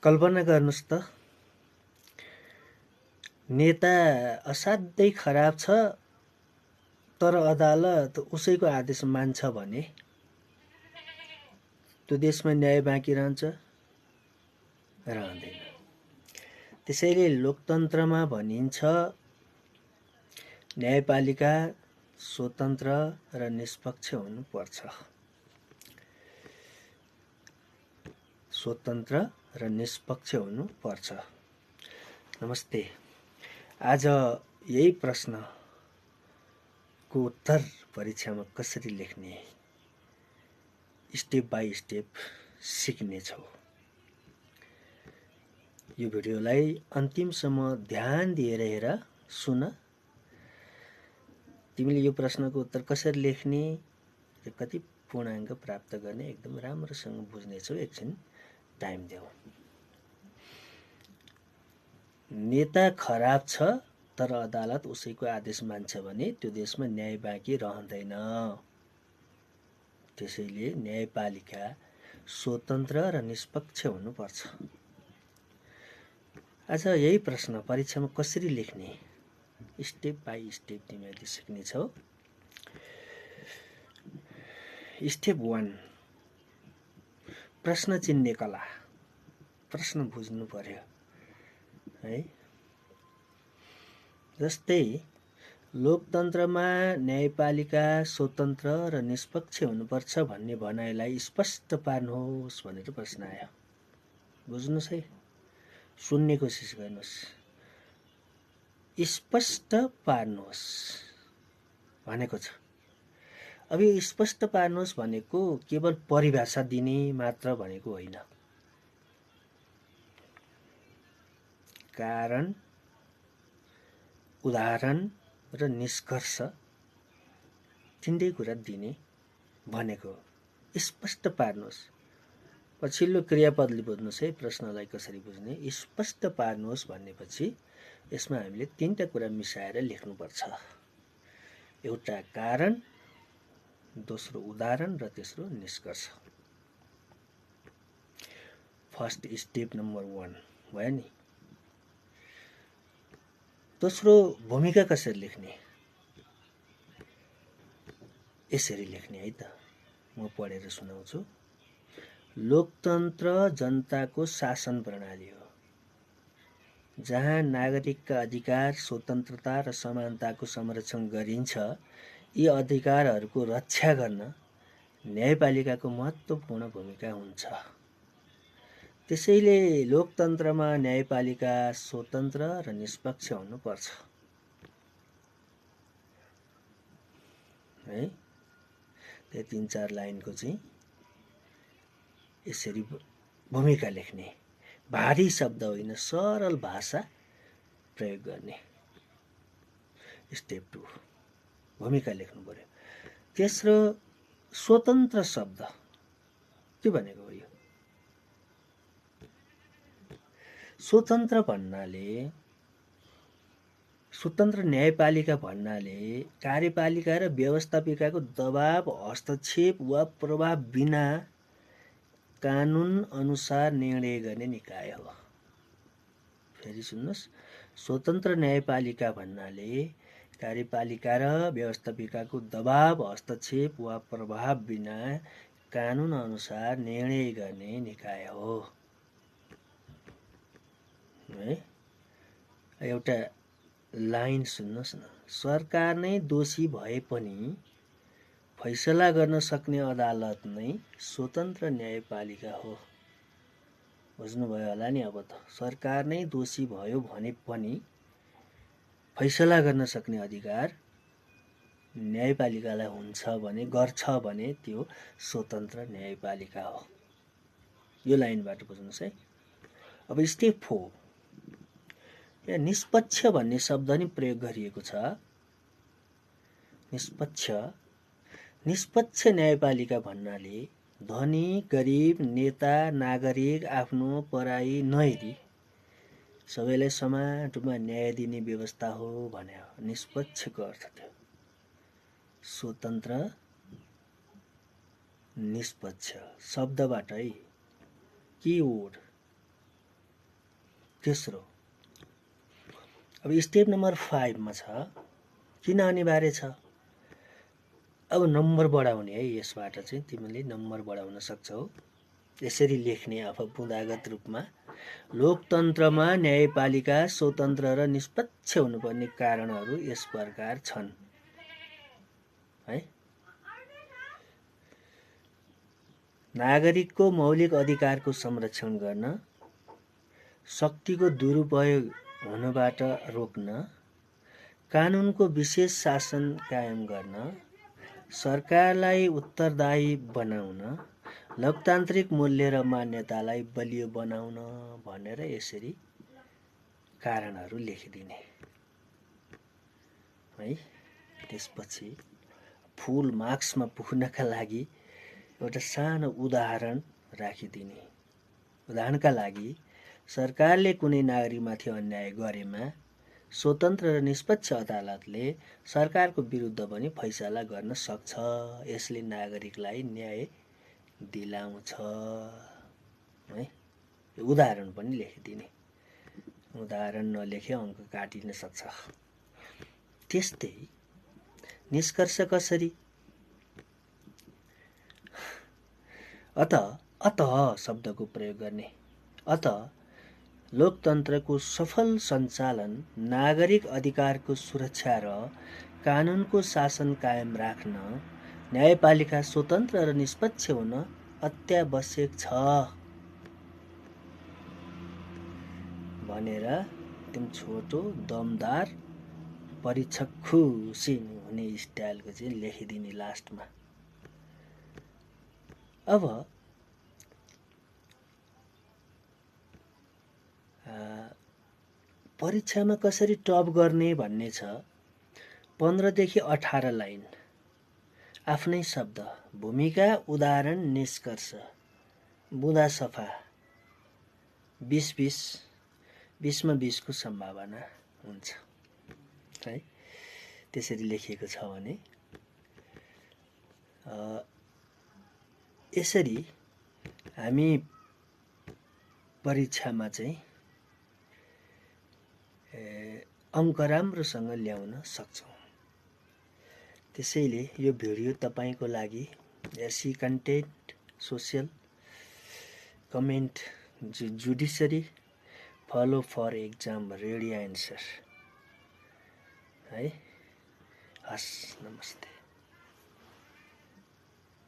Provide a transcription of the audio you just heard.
कल्पना गर्नुस् त, नेता असाध्यै खराब छ तर अदालत उसैको आदेश मान्छ भने त्यो देशमा न्याय बाँकी रहन्छ? रहँदैन। त्यसैले लोकतन्त्रमा भनिन्छ न्यायपालिका स्वतन्त्र र निष्पक्ष हुनुपर्छ। स्वतन्त्र र निष्पक्ष हुनुपर्छ। नमस्ते। आज यही प्रश्नको उत्तर परीक्षामा कसरी लेख्ने स्टेप बाई स्टेप सिक्नेछौ। यो भिडियोलाई अन्तिमसम्म ध्यान दिएर हेर, सुन। तिमीले यो प्रश्नको उत्तर कसरी लेख्ने र कति पूर्णाङ्क प्राप्त गर्ने एकदम राम्रोसँग बुझ्नेछौ। एकछिन टाइम देऊ। नेता खराब छ तर अदालत उसैको आदेश मान्छ भने त्यो देशमा न्याय बाँकी रहँदैन। त्यसैले न्यायपालिका स्वतन्त्र र निष्पक्ष हुनुपर्छ। आज यही प्रश्न परीक्षामा कसरी लेख्ने स्टेप बाई स्टेप तिमीहरूले सिक्नेछौ। स्टेप 1, प्रश्न चिन्ने कला। प्रश्न बुझ्नु पर्यो है। जस्तै लोकतन्त्रमा न्यायपालिका स्वतन्त्र र निष्पक्ष हुनुपर्छ भन्ने भनाइलाई स्पष्ट पार्नुहोस् भनेर प्रश्न आयो। बुझ्नुहोस् है, सुन्ने कोसिस गर्नुहोस्। स्पष्ट पार्नुहोस् भनेको छ। अब यो स्पष्ट पार्नुहोस् भनेको केवल परिभाषा दिने मात्र भनेको होइन। कारण, उदाहरण र निष्कर्ष तिनटै कुरा दिने भनेको। स्पष्ट पार्नुहोस्। पछिल्लो क्रियापदले बुझ्नुहोस् है प्रश्नलाई कसरी बुझ्ने। स्पष्ट पार्नुहोस् भनेपछि यसमा हामीले तीनटा कुरा मिसाएर लेख्नुपर्छ। एउटा कारण, दोस्रो उदाहरण र तेस्रो निष्कर्ष। फर्स्ट स्टेप नम्बर 1 भयो नि। दोस्रो भूमिका कसरी लेख्ने, यसरी लेख्ने है त। म पढेर सुनाउँछु। लोकतन्त्र जनताको शासन प्रणाली हो जहाँ नागरिकका अधिकार, स्वतन्त्रता र समानताको संरक्षण गरिन्छ। यी अधिकारहरूको रक्षा गर्न न्यायपालिकाको महत्त्वपूर्ण भूमिका हुन्छ। त्यसैले लोकतन्त्रमा न्यायपालिका स्वतन्त्र र निष्पक्ष हुनुपर्छ है। त्यो 3-4 लाइनको चाहिँ यसरी भूमिका लेख्ने। भारी शब्द होइन, सरल भाषा प्रयोग गर्ने। स्टेप 2, भूमिका लेख्नु पर्यो। तेस्रो स्वतन्त्र शब्द के भनेको हो। यो स्वतन्त्र भन्नाले, स्वतन्त्र न्यायपालिका भन्नाले कार्यपालिका र व्यवस्थापिकाको दबाव, हस्तक्षेप वा प्रभाव बिना कानुन अनुसार निर्णय गर्ने निकाय हो। फेरि सुन्नुहोस्। स्वतन्त्र न्यायपालिका भन्नाले कार्यपालिका र व्यवस्थापिकाको दबाव, हस्तक्षेप वा प्रभाव बिना कानुन अनुसार निर्णय गर्ने निकाय हो है। एउटा लाइन सुन्नुहोस् न। सरकार नै दोषी भए पनि फैसला गर्न सक्ने अदालत नै स्वतन्त्र न्यायपालिका हो। बुझ्नुभयो होला नि। अब त सरकार नै दोषी भयो भने पनि फैसला गर्न सक्ने अधिकार न्यायपालिकालाई हुन्छ भने, गर्छ भने त्यो स्वतन्त्र न्यायपालिका हो। यो लाइनबाट बुझ्नुहोस् है। अब स्टेप 4, यहाँ निष्पक्ष भन्ने शब्द नि प्रयोग गरिएको छ। निष्पक्ष न्यायपालिका भन्नाले धनी, गरिब, नेता, नागरिक आफ्नो पराई नहेरी सबैलाई समान रूपमा न्याय दिने व्यवस्था हो भने हो। निष्पक्षको अर्थ थियो स्वतन्त्र, निष्पक्ष शब्दबाटै, किवर्ड तेस्रो, अब स्टेप नम्बर 5 मा छ किन अनिवार्य छ। अब नम्बर बढाउने है, यसबाट चाहिँ तिमीले नम्बर बढाउन सक्छौ। यसरी लेख्ने अब बुँदागत रूपमा, लोकतन्त्रमा न्यायपालिका स्वतन्त्र र निष्पक्ष हुनुपर्ने कारणहरू यस प्रकार छन् है। नागरिकको मौलिक अधिकारको संरक्षण गर्न, शक्तिको दुरुपयोग हुनबाट रोक्न, कानुनको विशेष शासन कायम गर्न, सरकारलाई उत्तरदायी बनाउन, लोकतान्त्रिक मूल्य र मान्यतालाई बलियो बनाउन भनेर यसरी कारणहरू लेखिदिने है। त्यसपछि फुल मार्क्समा पुग्नका लागि एउटा सानो उदाहरण राखिदिने। उदाहरणका लागि, सरकारले कुनै नागरिकमाथि अन्याय गरेमा स्वतन्त्र र निष्पक्ष अदालतले सरकारको विरुद्ध पनि फैसला गर्न सक्छ। यसले नागरिकलाई न्याय दिलाउँछ है। उदाहरण पनि लेखिदिने। उदाहरण नलेखे अङ्क काटिन सक्छ। त्यस्तै निष्कर्ष कसरी? अतः शब्दको प्रयोग गर्ने। अतः लोकतन्त्रको सफल सञ्चालन, नागरिक अधिकारको सुरक्षा र कानुनको शासन कायम राख्न न्यायपालिका स्वतन्त्र र निष्पक्ष हुन अत्यावश्यक छ भनेर एकदम छोटो, दमदार, परीक्षक खुसी हुने स्टाइलको चाहिँ लेखिदिने लास्टमा। अब परीक्षामा कसरी टप गर्ने भन्ने छ। 15 देखि 18 लाइन, आफ्नै शब्द, भूमिका, उदाहरण, निष्कर्ष, बुँदा सफा, 20-20, 20 मा 20 को सम्भावना हुन्छ है। त्यसरी लेखिएको छ भने यसरी हामी परीक्षामा चाहिँ अङ्क राम्रोसँग ल्याउन सक्छौँ। त्यसैले यो भिडियो तपाईको लागि SC content, social, comment, judiciary, follow for exam, ready answer है। हस्, नमस्ते।